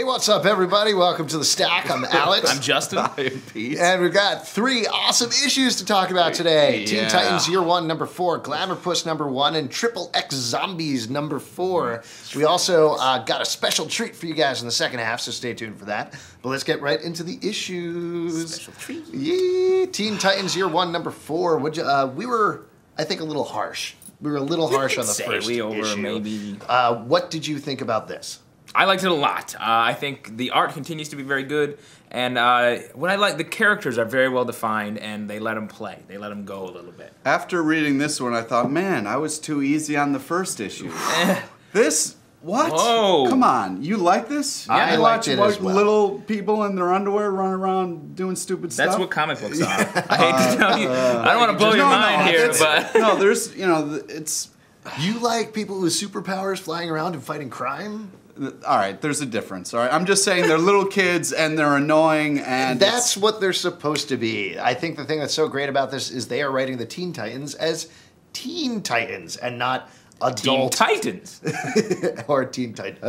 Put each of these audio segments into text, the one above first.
what's up, everybody? Welcome to The Stack. I'm Alex. I'm Justin. I am Pete. And we've got 3 awesome issues to talk about today. Yeah. Teen Titans Year 1, number 4, Glamourpuss, number 1, and XXX Zombies, number 4. We also got a special treat for you guys in the second half, so stay tuned for that. But let's get right into the issues. Special treat. Yeah, Teen Titans Year 1, number 4. We were, I think, a little harsh. We were a little harsh on the first issue. Maybe. What did you think about this? I liked it a lot. I think the art continues to be very good, and what I like, the characters are very well defined, and they let them play. They let them go a little bit. After reading this one, I thought, man, I was too easy on the first issue. This, what? Whoa. Come on, you like this? Yeah, I you liked watch it as well. Little people in their underwear running around doing stupid stuff? That's what comic books are. I hate to tell you. I don't want to blow your mind here, but... No, there's, you know, it's... You like people with superpowers flying around and fighting crime? All right, there's a difference, all right? I'm just saying they're little kids and they're annoying and... That's what they're supposed to be. I think the thing that's so great about this is they are writing the Teen Titans as Teen Titans and not adult... Teen Titans. or Teen Titans.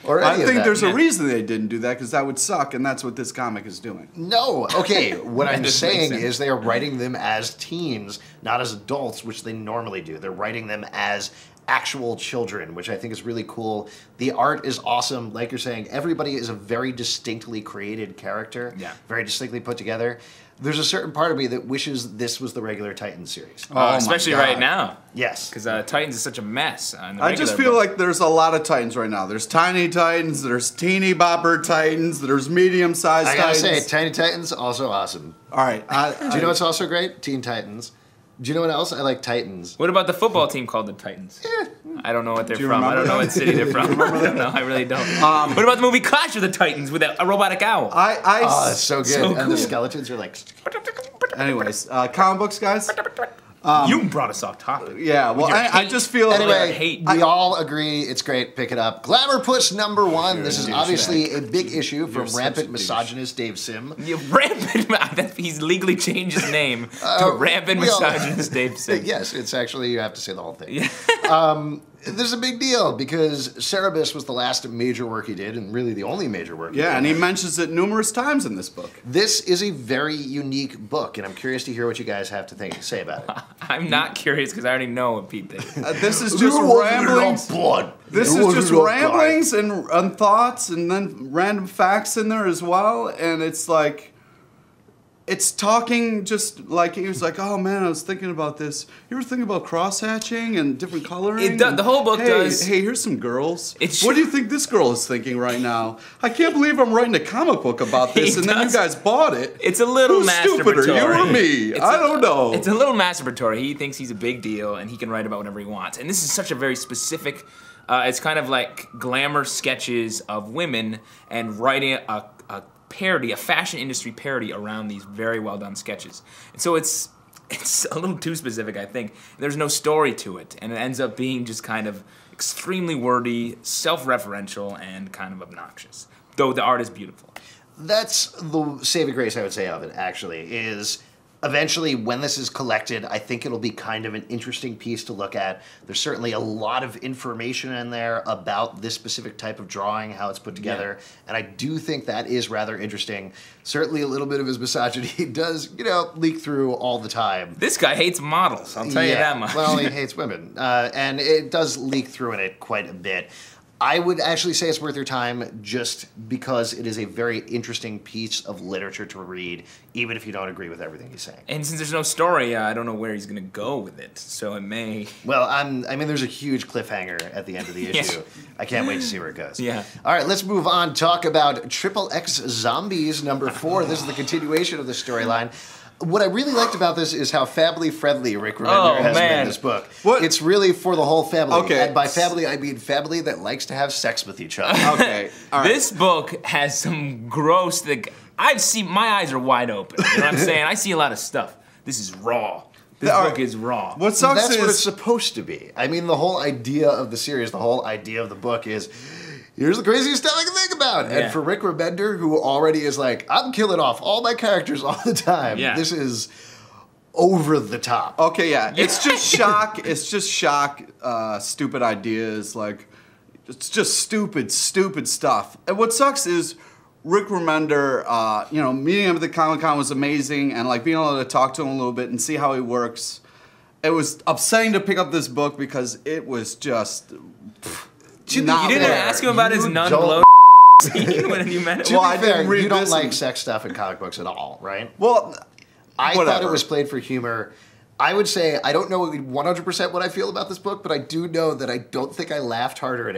Or any I of think that. there's a reason they didn't do that, because that would suck, and that's what this comic is doing. No, okay, what I'm doesn't make saying sense. is they are writing them as teens, not as adults, which they normally do. They're writing them as actual children, which I think is really cool. The art is awesome. Like you're saying, everybody is a very distinctly created character, very distinctly put together. There's a certain part of me that wishes this was the regular Titans series. Especially right now. Yes. Because Titans is such a mess. I just feel like there's a lot of Titans right now. There's tiny Titans, there's teeny bopper Titans, there's medium-sized I gotta Titans. say, Tiny Titans, also awesome. All right. Do you know what's also great? Teen Titans. Do you know what else? I like Titans. What about the football team called the Titans? I don't know what they're Do you from. I remember don't know that? what city they're from. I don't know. I really don't. What about the movie Clash of the Titans with a robotic owl? Oh, that's so good. So and cool. the skeletons are like... Anyways, comic books, guys? You brought us off topic. Yeah, well, I just feel Anyway, we all agree it's great. Pick it up. Glamourpuss number 1. This is obviously a big issue from rampant misogynist Dave Sim. Rampant. He's legally changed his name to rampant misogynist Dave Sim. Yes, it's actually, you have to say the whole thing. Yeah. This is a big deal because Cerebus was the last major work he did, and really the only major work he did. Yeah, and he mentions it numerous times in this book. This is a very unique book, and I'm curious to hear what you guys have to say about it. I'm not curious because I already know what Pete thinks. This is just ramblings. This is just ramblings and thoughts, and then random facts in there as well, and it's like... It's talking just like, he was like, oh man, I was thinking about this. You ever think about cross-hatching and different coloring? The whole book does. Hey, here's some girls. It's what do you think this girl is thinking right now? I can't believe I'm writing a comic book about this, and then you guys bought it. It's a little Who's masturbatory. stupider, you or me? I don't know. It's a little masturbatory. He thinks he's a big deal, and he can write about whatever he wants. And this is such a very specific, it's kind of like glamour sketches of women and writing a parody, a fashion industry parody around these very well done sketches. And so it's a little too specific, I think. There's no story to it, and it ends up being just kind of extremely wordy, self-referential, and kind of obnoxious. Though the art is beautiful. That's the saving grace, I would say, of it, actually, is eventually when this is collected, I think it'll be kind of an interesting piece to look at. There's certainly a lot of information in there about this specific type of drawing, how it's put together, and I do think that is rather interesting. Certainly a little bit of his misogyny does, you know, leak through all the time. This guy hates models, I'll tell you that much. Well, he hates women, and it does leak through in it quite a bit. I would actually say it's worth your time just because it is a very interesting piece of literature to read, even if you don't agree with everything he's saying. And since there's no story, I don't know where he's going to go with it, so it may... Well, I mean, there's a huge cliffhanger at the end of the issue. I can't wait to see where it goes. Yeah. All right, let's move on. Talk about XXX Zombies number 4. This is the continuation of the storyline. What I really liked about this is how family-friendly Rick Remender has made this book. What? It's really for the whole family. Okay. And by family, I mean family that likes to have sex with each other. Okay, all right. This book has some gross... my eyes are wide open. You know what I'm saying? I see a lot of stuff. This is raw. This book is raw. What sucks That's is... what it's supposed to be. I mean, the whole idea of the series, the whole idea of the book is... Here's the craziest stuff I can think about. Yeah. And for Rick Remender, who already is like, I'm killing off all my characters all the time. Yeah. This is over the top. Okay, yeah. It's just shock. It's just shock, stupid ideas like... it's just stupid stuff. And what sucks is Rick Remender, meeting him at the Comic-Con was amazing, and like being able to talk to him a little bit and see how he works. It was upsetting to pick up this book because it was just you didn't ask him about his nun blow scene when you met him? To be fair, you don't like sex stuff in comic books at all, right? Well, I thought it was played for humor. I would say I don't know 100% what I feel about this book, but I do know that I don't think I laughed harder at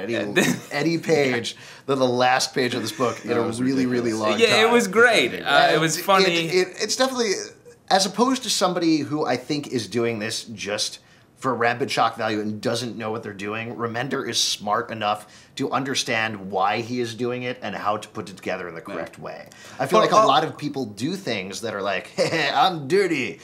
any page than the last page of this book in a really, really long time. Yeah, it was great. It was funny. It's definitely, as opposed to somebody who I think is doing this just for rampant shock value and doesn't know what they're doing, Remender is smart enough to understand why he is doing it and how to put it together in the correct way. I feel like a lot of people do things that are like, hey, I'm dirty,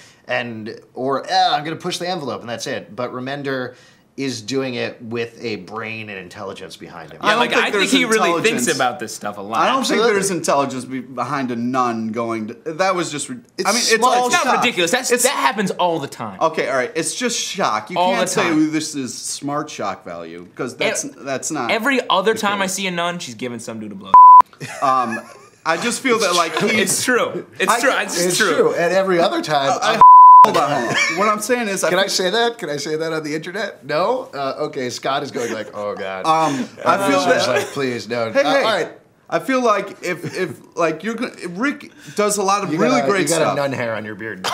or I'm going to push the envelope, and that's it. But Remender is doing it with a brain and intelligence behind him. Yeah, I think he really thinks about this stuff a lot. I don't think there's intelligence behind a nun going. That was just. It's not ridiculous. That happens all the time. Okay, all right. It's just shock. You can't say this is smart shock value because that's not. Every other time I see a nun, she's giving some dude a blow. I just feel that like it's true. It's true. And every other time. Hold on. What I'm saying is, Can I say that? Can I say that on the internet? No. Okay. Scott is going like, oh god. I feel that. Like, please no. Hey, all right. I feel like if Rick does a lot of really great stuff. You got a nun hair on your beard.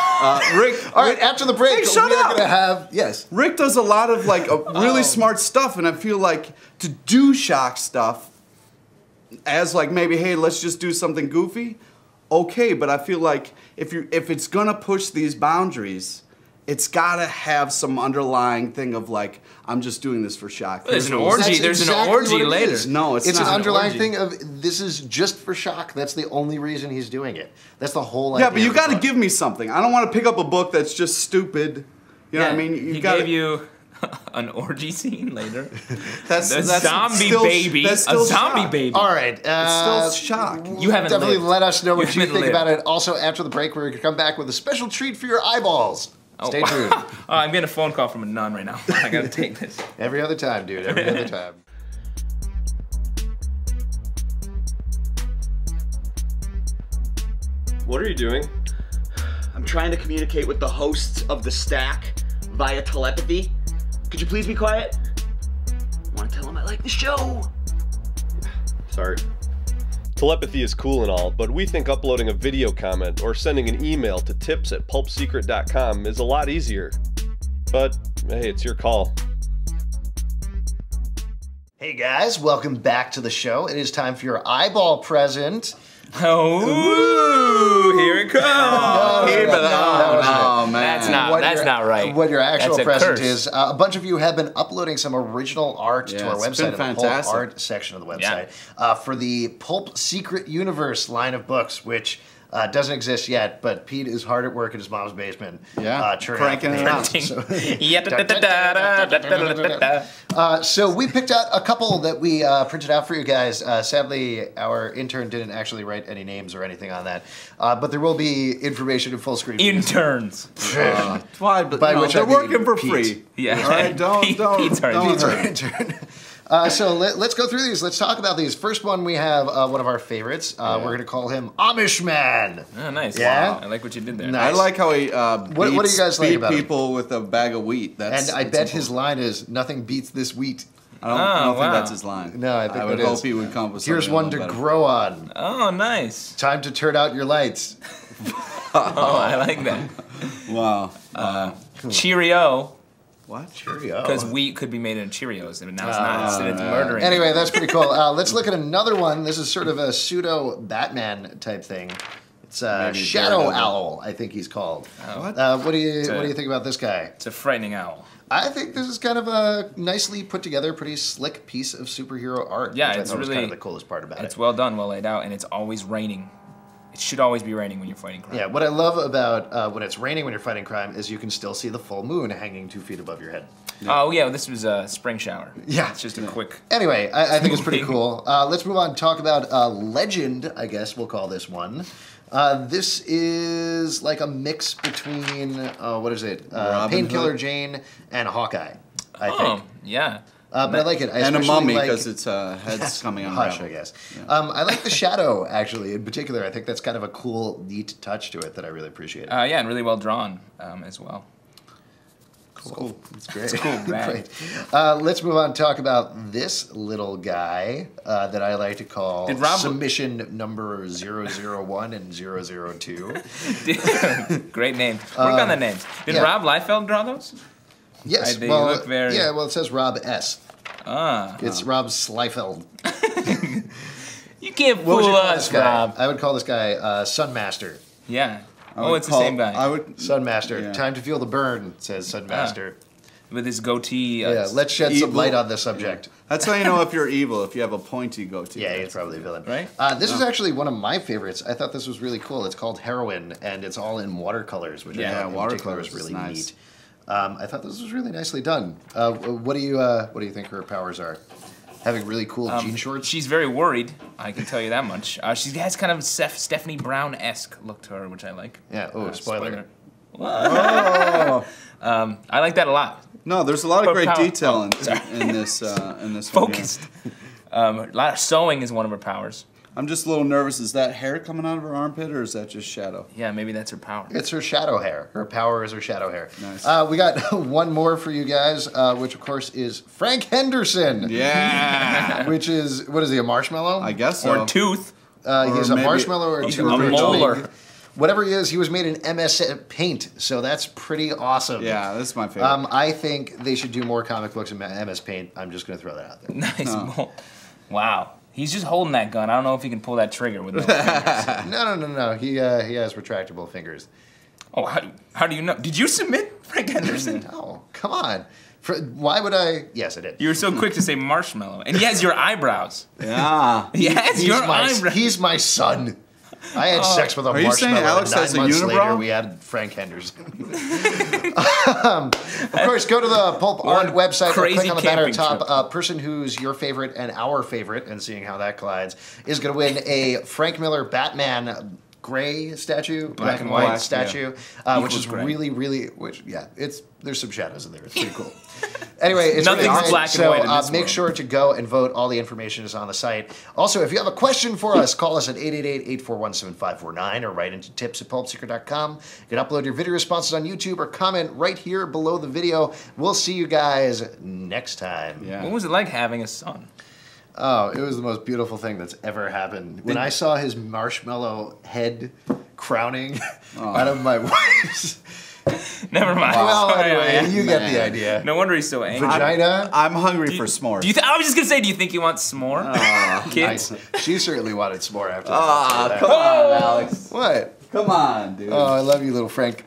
Rick. All right. After the break, shut we are up. gonna have Rick does a lot of like really smart stuff, and I feel like to do shock stuff as like maybe hey let's just do something goofy. Okay, but I feel like if it's gonna push these boundaries, it's gotta have some underlying thing of like I'm just doing this for shock. There's an orgy. There's an orgy later. No, it's not an underlying thing of this is just for shock. That's the only reason he's doing it. That's the whole idea. Yeah, but you gotta give me something. I don't want to pick up a book that's just stupid. You know what I mean? He gave you an orgy scene later. That's zombie baby. That's still a zombie shock. baby. All right. It's still shock. You haven't definitely lived. let us know what you think lived. about it. Also, after the break, we're going to come back with a special treat for your eyeballs. Stay tuned. I'm getting a phone call from a nun right now. I got to take this. Every other time, dude. Every other time. What are you doing? I'm trying to communicate with the hosts of The Stack via telepathy. Could you please be quiet? I want to tell them I like the show. Sorry. Telepathy is cool and all, but we think uploading a video comment or sending an email to tips@pulpsecret.com is a lot easier. But, hey, it's your call. Hey guys, welcome back to the show. It is time for your eyeball present. Oh, here it comes. No, man. That's not right. What your actual present curse. is, a bunch of you have been uploading some original art to our website, been in the Pulp Art section of the website, for the Pulp Secret Universe line of books, which doesn't exist yet, but Pete is hard at work in his mom's basement. Cranking it out. So we picked out a couple that we printed out for you guys. Sadly, our intern didn't actually write any names or anything on that, but there will be information in full screen. Interns. Why? But they're working for Pete. free. Yeah. All right, Pete's our intern. So let's go through these. Let's talk about these. First one, we have one of our favorites. We're going to call him Amish Man. Oh, nice. Yeah? Wow. I like what you did there. Nice. I like how he what do you guys like about people with a bag of wheat. And I bet his line is, nothing beats this wheat. I don't think that's his line. No, I think I would that hope is. he would come with Here's something one a to little better. grow on. Oh, nice. Time to turn out your lights. Oh, I like that. Wow. Cheerio. What? Cheerio. Because wheat could be made into Cheerios, and now it's not. Instead, it's murdering. Anyway, that's pretty cool. Let's look at another one. This is sort of a pseudo Batman type thing. It's Shadow Owl, I think he's called. What? What do you think about this guy? It's a frightening owl. I think this is kind of a nicely put together, pretty slick piece of superhero art. Yeah, which it's I thought was really kind of the coolest part about it. It's well done, well laid out, and it's always raining. It should always be raining when you're fighting crime. Yeah, what I love about when it's raining when you're fighting crime is you can still see the full moon hanging 2 feet above your head. Oh yeah, this was a spring shower. Yeah. It's just a quick. Anyway, I think it's pretty cool. Let's move on and talk about Legend, I guess we'll call this one. This is like a mix between, what is it? Painkiller Jane and Hawkeye, I think. Yeah. But I like it. I And a especially mummy like- because its head's coming on. Hush, I guess. I like the shadow, actually, in particular. I think that's kind of a cool, neat touch to it that I really appreciate. Yeah, and really well drawn as well. Cool. It's great. It's cool, man. Great. Let's move on and talk about this little guy that I like to call Did Rob- submission number 001 and 002. Great name. Work on the names. Did yeah. Rob Liefeld draw those? Yes. They well, look very- Yeah, well, it says Rob S. Ah. It's Rob Sliefeld. You can't What would fool you call us, this guy? Rob. I would call this guy Sunmaster. Yeah. I Oh, would it's the call- same guy. I would. Sunmaster. Yeah. Time to feel the burn, says Sunmaster. With his goatee. Yeah, let's shed some evil. light on this subject. That's how you know if you're evil, if you have a pointy goatee. Yeah, he's probably a villain. Right? This is actually one of my favorites. I thought this was really cool. It's called Heroin, and it's all in watercolors, which I Yeah, thought in particular watercolors was really is nice. neat. I thought this was really nicely done. What do you think her powers are? Having really cool jean shorts? She's very worried. I can tell you that much. She has kind of a Stephanie Brown-esque look to her, which I like. Yeah. Oh, spoiler. Oh. I like that a lot. No, there's a lot of great Power- detail in sorry. this video. Focused. A lot of sewing is one of her powers. I'm just a little nervous. Is that hair coming out of her armpit, or is that just shadow? Yeah, maybe that's her power. It's her shadow hair. Her power is her shadow hair. Nice. We got one more for you guys, which of course is Frank Henderson. Yeah. Which is, what is he, a marshmallow? I guess so. Or tooth. He's a maybe- marshmallow or a He's tooth a or a molar. twig. Whatever he is, he was made in MS Paint, so that's pretty awesome. Yeah, that's my favorite. I think they should do more comic books in MS Paint. I'm just going to throw that out there. Nice. Wow. He's just holding that gun. I don't know if he can pull that trigger with no fingers. No. He has retractable fingers. Oh, how do you know? Did you submit Frank Henderson? Oh, come on. Why would I? Yes, I did. You were so quick to say marshmallow. And he has your eyebrows. yeah. He has your my, eyebrows. he's my son. I had sex with a Are you saying marshmallow. Alex and 9 has a months unibrow? later, we had Frank Henderson. Of course, go to the Pulp Art website or crazy click on the banner at camping top. trip. Person who's your favorite and our favorite, and seeing how that collides, is going to win a Frank Miller Batman gray statue, black and white black, statue, which is gray. really, there's some shadows in there. It's pretty cool. Anyway, it's Nothing's really great. black and So white in this make world. sure to go and vote. All the information is on the site. Also, if you have a question for us, call us at 888-841-7549 or write into tips@pulpsecret.com. You can upload your video responses on YouTube or comment right here below the video. We'll see you guys next time. Yeah. What was it like having a son? Oh, it was the most beautiful thing that's ever happened. When I saw his marshmallow head crowning out of my wife's... Never mind. Well, Sorry, anyway, man. you get the idea. No wonder he's so angry. Vagina? I'm hungry for s'mores. Do you I was just gonna say, do you think he wants s'more? Kids? She certainly wanted some more after that. Ah, I'll say come that. on, Alex. What? Come on, dude. Oh, I love you, little Frank.